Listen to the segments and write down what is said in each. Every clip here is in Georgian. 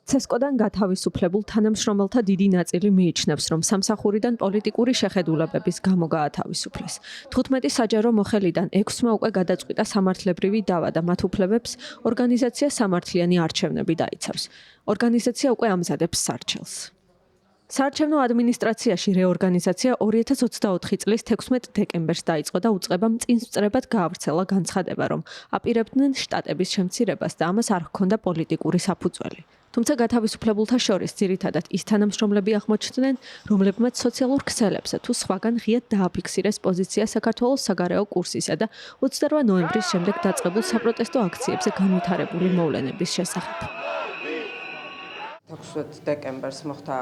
CESCO-დან გათავისუფლებულ თანამშრომელთა დიდი ნაწილი მიიჩნევს, რომ სამსახურიდან პოლიტიკური შეხედულებების გამო გაათავისუფლეს. 15 საჯარო მოხელიდან 6-მა უკვე გადაწყვიტა სამართლებრივი დავა და მათ უფლებებს ორგანიზაცია სამართლიანი არჩევნები დაიცავს. ორგანიზაცია უკვე ამზადებს სარჩელს. საარჩევნო ადმინისტრაციაში რეორგანიზაცია 2024 წლის 16 დეკემბერს დაიწყო და უწყება მწინსწრებად გაავრცელა განცხადება, რომ აპირებდნენ შტატების შემცირებას და ამას არ ჰქონდა პოლიტიკური საფუძველი. თუმცა გათავისუფლებულთა შორის ძირითადად ის თანამშრომლები აღმოჩნდნენ, რომლებმაც სოციალურ ქსელებზე თუ სხვაგან ღიად დააფიქსირეს პოზიცია საქართველოს საგარეო კურსისა და 28 ნოემბრის შემდეგ დაწყებულ საპროტესტო აქციებზე განვითარებული მოვლენების შესახებ. 16 დეკემბერს მოხდა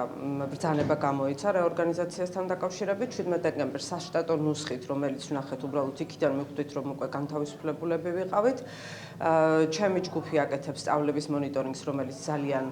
ბრძანება გამოიცა რეორგანიზაციასთან დაკავშირებით 17 დეკემბერს საშტატო ნუსხით, რომელიც ვნახეთ უბრალოდ იქიდან მივხვდით, რომ უკვე განთავისუფლებულები ვიყავით. ჩემი ჯგუფი აკეთებს სწავლების მონიტორინგს, რომელიც ძალიან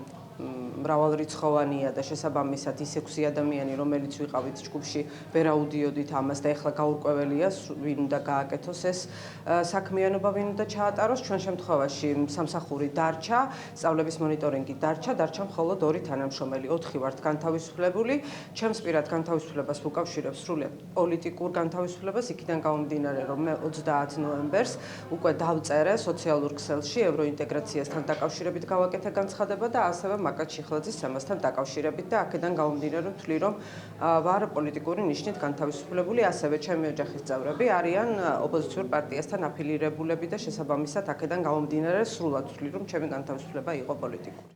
მრავალრიცხოვანია და შესაბამისად ის 6 ადამიანი, რომელიც ვიყავით ჯგუფში, ვერ აუდიოდით ამას და ეხლა გაურკვეველია, ვინ უნდა გააკეთოს ეს საქმიანობა, ვინ უნდა ჩაატაროს. ჩვენ შემთხვევაში სამსახური დარჩა, სწავლების მონიტორინგი დარჩა მხოლოდ 2 თანამშრომელი, 4 ვართ განთავისუფლებული. ჩემს პირად განთავისუფლებას უკავშირებს სრულად პოლიტიკურ განთავისუფლებას, იქიდან გამომდინარე, რომ მე 30 ნოემბერს უკვე დავწერე სოციალურ ქსელში ევროინტეგრაციასთან დაკავშირებით გავაკეთე განცხადება და ასევე მაკაც შიხლაძის თემასთან დაკავშირებით და აქედან გამომდინარე ვთვლი, რომ ვარ პოლიტიკური ნიშნით განთავისუფლებული, ასევე ჩემი ოჯახის წევრები არიან ოპოზიციურ პარტიასთან აფილირებულები და შესაბამისად აქედან გამომდინარე სრულად ვთვლი, რომ ჩემი განთავისუფლება იყო პოლიტიკური.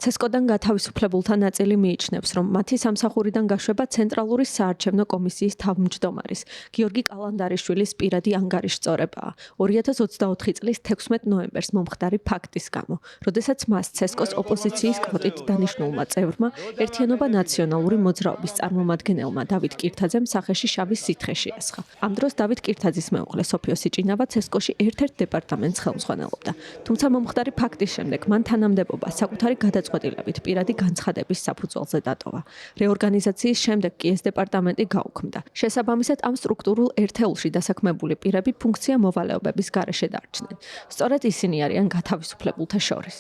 CESCO-დან გათავისუფლებულთა ნაწილი მიიჩნევს, რომ მათი სამსახურიდან გაშვება ცენტრალური საარჩევნო კომისიის თავმჯდომარის გიორგი კალანდარიშვილის პირადი ანგარიშწორებაა 2024 წლის 16 ნოემბერს მომხდარი ფაქტის გამო, როდესაც მას CESCO-s ოპოზიციის კვოტით დანიშნულმა წევრმა ერთიანობა ნაციონალური მოძრაობის წარმომადგენელმა დავით კირთაძემ სახეში შავი სითხე შეესხა. ამ დროს დავით კირთაძის მეუღლე სოფიო სიჭინავა CESCO-ში ერთ-ერთ დეპარტამენტს ხელმძღვანელობდა. თუმცა მომხდარი ფაქტის შემდეგ მან თანამდებობა საკუთარი გადაწყვეტილებით პირადი განცხადების საფუძველზე დატოვა. რეორგანიზაციის შემდეგ კი ეს დეპარტამენტი გაუქმდა. შესაბამისად ამ სტრუქტურულ ერთეულში დასაქმებული პირები ფუნქცია მოვალეობების გარეშე დარჩნენ. სწორედ ისინი არიან გათავისუფლებულთა შორის.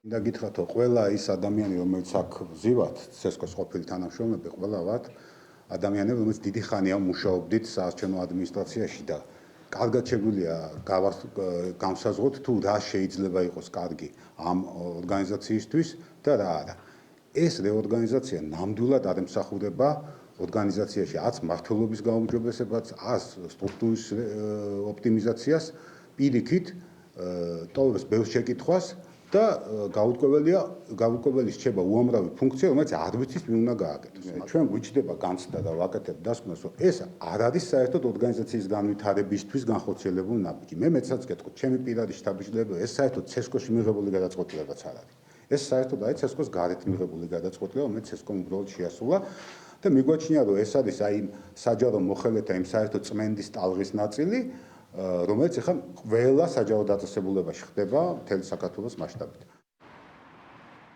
და გითხრათ, რომ ყველა ის ადამიანი, რომელიც აქ ვზივათ, CESCO-s ყოფილი თანამშრომლები, ყველა ვართ ადამიანები, რომელიც დიდი ხანია მუშაობდით საარჩევნო ადმინისტრაციაში და კარგად შეგვიძლია გავსაზღვროთ თუ რა შეიძლება იყოს კარგი ამ ორგანიზაციისთვის და რა არა. ეს რეორგანიზაცია ნამდვილად არ ემსახურება ორგანიზაციაში აც მმართველობის გაუმჯობესებას, აც სტრუქტურის ოპტიმიზაციას, პირიქით ტოვებს ბევრ შეკითხვას და გაურკვეველი რჩება უამრავი ფუნქცია, რომელიც არ ვიცით ვინ უნდა გააკეთოს. ჩვენ გვიჩნდება განცდა და ვაკეთებ დასკვნას, რომ ეს არ არის საერთოდ ორგანიზაციის განვითარებისთვის განხორციელებული ნაბიჯი. მე მეცაც გეტყვით, ჩემი პირადი შთაბეჭდილება ეს საერთოდ CESCO-ში მიღებული გადაწყვეტილებაც არ არის. ეს საერთოდ არის CESCO-s გარეთ მიღებული გადაწყვეტილება, რომელიც CESCO-მ უბრალოდ შეასრულა და მიგვაჩნია, რომ ეს არის აი საჯარო მოხელეთა იმ საერთოდ წმენდის ტალღის ნაწილი, რომელიც ახლა ყველა საჯარო დაწესებულებაში ხდება მთელი საქართველოს მასშტაბით.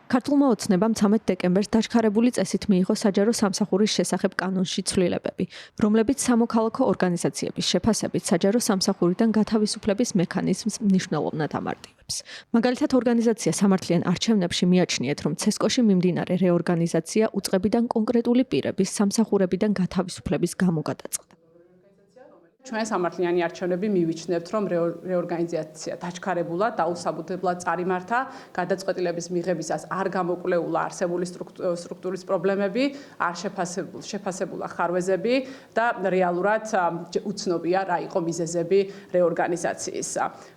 ქართულმა ოცნებამ 13 დეკემბერს დაჩქარებული წესით მიიღო საჯარო სამსახურის შესახებ კანონში ცვლილებები, რომლებიც სამოქალაქო ორგანიზაციების შეფასებით საჯარო სამსახურიდან გათავისუფლების მექანიზმს მნიშვნელოვნად ამარტივებს. მაგალითად, ორგანიზაცია სამართლიან არჩევნებში მიაჩნიეთ, რომ CESCO-ში მიმდინარე რეორგანიზაცია უწყებიდან კონკრეტული პირების სამსახურებიდან გათავისუფლების გამო გადაწყდა. ჩვენ სამართლიანი არჩევნები მივიჩნევთ, რომ რეორგანიზაცია დაჩქარებულად, დაუსაბუთებლად წარიმართა, გადაწყვეტილების მიღებისას არ გამოკვლეულა არსებული სტრუქტურის პრობლემები, არ შეფასებულა ხარვეზები და რეალურად უცნობია რა იყო მიზეზები რეორგანიზაციის.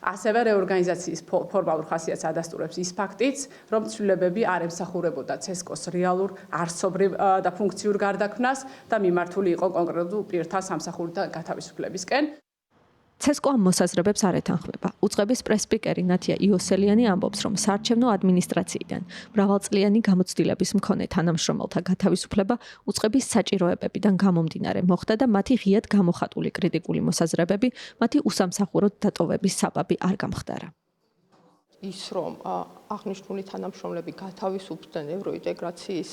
ასევე რეორგანიზაციის ფორმალურ ხასიათს ადასტურებს ის ფაქტიც, რომ ცვლილებები არ ემსახურებოდა CESCO-s რეალურ არსობრივ და ფუნქციურ გარდაქმნას და მიმართული იყო კონკრეტულ პირთა სამსახურიდან გათავისუფლებას. CESCO ამ მოსაზრებებს არ ეთანხმება. უწყების პრესპიკერი ნათია იოსელიანი ამბობს, რომ საარჩევნო ადმინისტრაციიდან მრავალწლიანი გამოცდილების მქონე თანამშრომელთა გათავისუფლება უწყების საჭიროებებიდან გამომდინარე მოხდა და მათი ღიად გამოხატული კრიტიკული მოსაზრებები მათი უსამსახუროდ დატოვების საბაბი არ გამხდარა. ის რომ აღნიშნული თანამშრომლები გათავისუფლდნენ ევროინტეგრაციის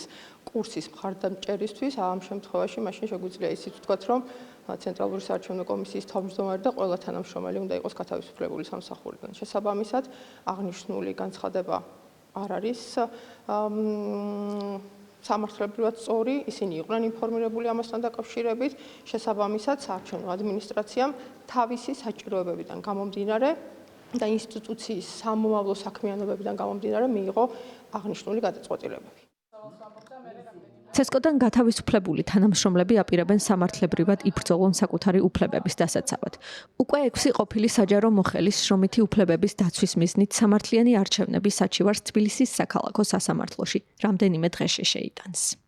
კურსის მხარდამჭერისთვის, ამ შემთხვევაში მაშინ შეგვიძლია ისიც ვთქვათ, რომ ცენტრალური საარჩევნო კომისიის თავმჯდომარე და ყველა თანამშრომელი უნდა იყოს გათავისუფლებული სამსახურიდან. შესაბამისად, აღნიშნული განცხადება არ არის სამართლებრივად სწორი, ისინი იყვნენ ინფორმირებული ამასთან დაკავშირებით, შესაბამისად საარჩევნო ადმინისტრაციამ თავისი საჭიროებებიდან გამომდინარე და ინსტიტუციის სამომავლო საქმიანობებიდან გამომდინარე მიიღო აღნიშნული გადაწყვეტილებები. ცესკოდან გათავისუფლებული თანამშრომლები აპირებენ სამართლებრივად იბრძოლონ საკუთარი უფლებების დასაცავად. უკვე 6 ყოფილი საჯარო მოხელის შრომითი უფლებების დაცვის მიზნით სამართლიანი არჩევნები საჩივარს თბილისის საქალაქო სასამართლოში რამდენიმე დღეში შეიტანს.